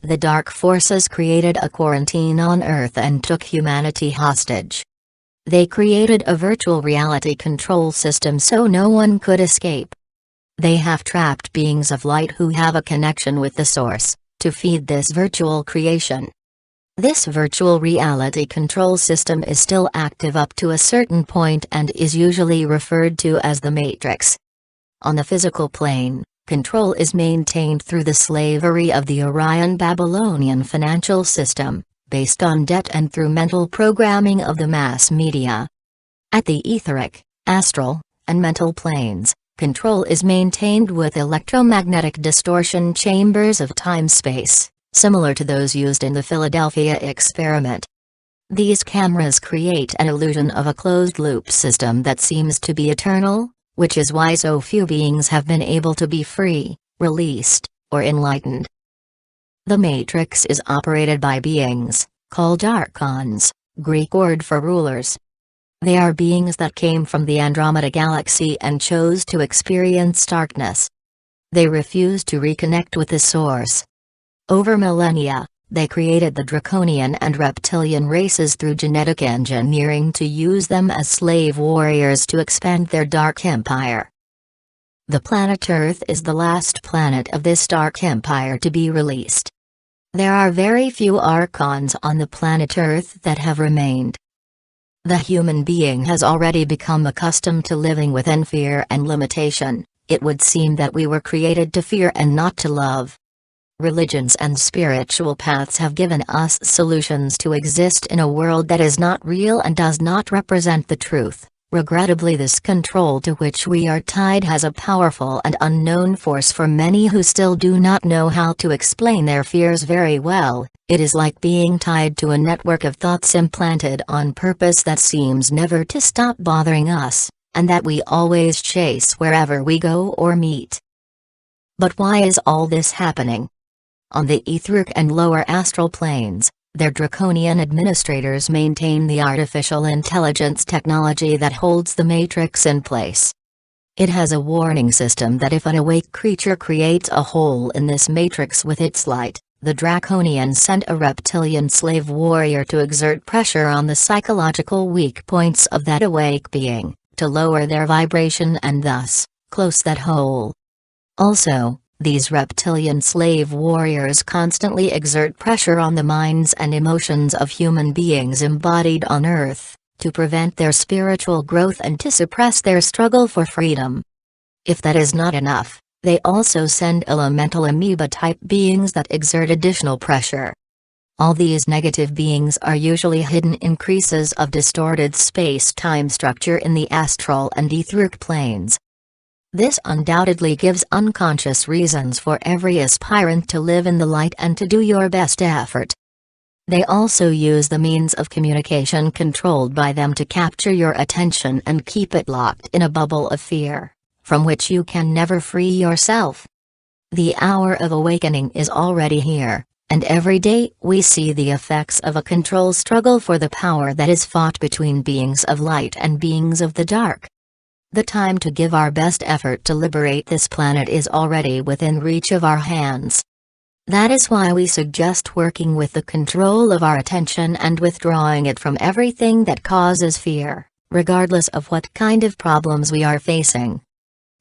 the dark forces created a quarantine on Earth and took humanity hostage. They created a virtual reality control system so no one could escape. They have trapped beings of light who have a connection with the source, to feed this virtual creation. This virtual reality control system is still active up to a certain point and is usually referred to as the Matrix. On the physical plane, control is maintained through the slavery of the Orion Babylonian financial system, based on debt and through mental programming of the mass media. At the etheric, astral, and mental planes, control is maintained with electromagnetic distortion chambers of time-space, similar to those used in the Philadelphia experiment. These cameras create an illusion of a closed-loop system that seems to be eternal, which is why so few beings have been able to be free, released, or enlightened. The Matrix is operated by beings, called Archons, Greek word for rulers. They are beings that came from the Andromeda Galaxy and chose to experience darkness. They refuse to reconnect with the source. Over millennia, they created the draconian and reptilian races through genetic engineering to use them as slave warriors to expand their dark empire. The planet Earth is the last planet of this dark empire to be released. There are very few Archons on the planet Earth that have remained. The human being has already become accustomed to living within fear and limitation. It would seem that we were created to fear and not to love. Religions and spiritual paths have given us solutions to exist in a world that is not real and does not represent the truth. Regrettably, this control to which we are tied has a powerful and unknown force for many who still do not know how to explain their fears very well. It is like being tied to a network of thoughts implanted on purpose that seems never to stop bothering us, and that we always chase wherever we go or meet. But why is all this happening? On the etheric and lower astral planes, their draconian administrators maintain the artificial intelligence technology that holds the Matrix in place. It has a warning system that if an awake creature creates a hole in this Matrix with its light, the draconians send a reptilian slave warrior to exert pressure on the psychological weak points of that awake being, to lower their vibration and thus, close that hole. Also, these reptilian slave warriors constantly exert pressure on the minds and emotions of human beings embodied on Earth, to prevent their spiritual growth and to suppress their struggle for freedom. If that is not enough, they also send elemental amoeba-type beings that exert additional pressure. All these negative beings are usually hidden in creases of distorted space-time structure in the astral and etheric planes. This undoubtedly gives unconscious reasons for every aspirant to live in the light and to do your best effort. They also use the means of communication controlled by them to capture your attention and keep it locked in a bubble of fear, from which you can never free yourself. The hour of awakening is already here, and every day we see the effects of a control struggle for the power that is fought between beings of light and beings of the dark. The time to give our best effort to liberate this planet is already within reach of our hands. That is why we suggest working with the control of our attention and withdrawing it from everything that causes fear, regardless of what kind of problems we are facing.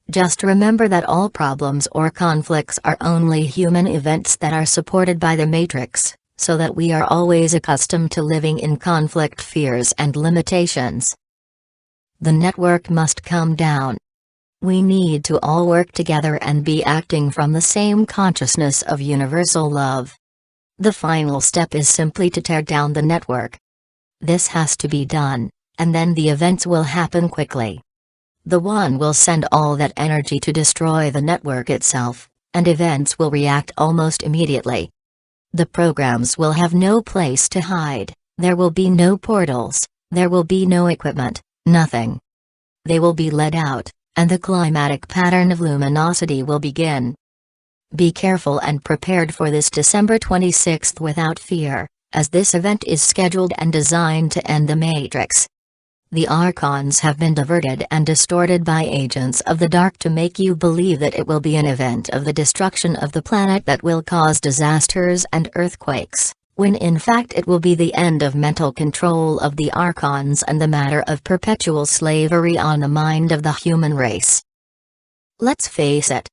Just remember that all problems or conflicts are only human events that are supported by the Matrix, so that we are always accustomed to living in conflict, fears and limitations. The network must come down. We need to all work together and be acting from the same consciousness of universal love. The final step is simply to tear down the network. This has to be done, and then the events will happen quickly. The One will send all that energy to destroy the network itself, and events will react almost immediately. The programs will have no place to hide, there will be no portals, there will be no equipment. Nothing. They will be led out, and the climatic pattern of luminosity will begin. Be careful and prepared for this December 26th without fear, as this event is scheduled and designed to end the Matrix. The Archons have been diverted and distorted by agents of the dark to make you believe that it will be an event of the destruction of the planet that will cause disasters and earthquakes, when in fact it will be the end of mental control of the Archons and the matter of perpetual slavery on the mind of the human race. Let's face it,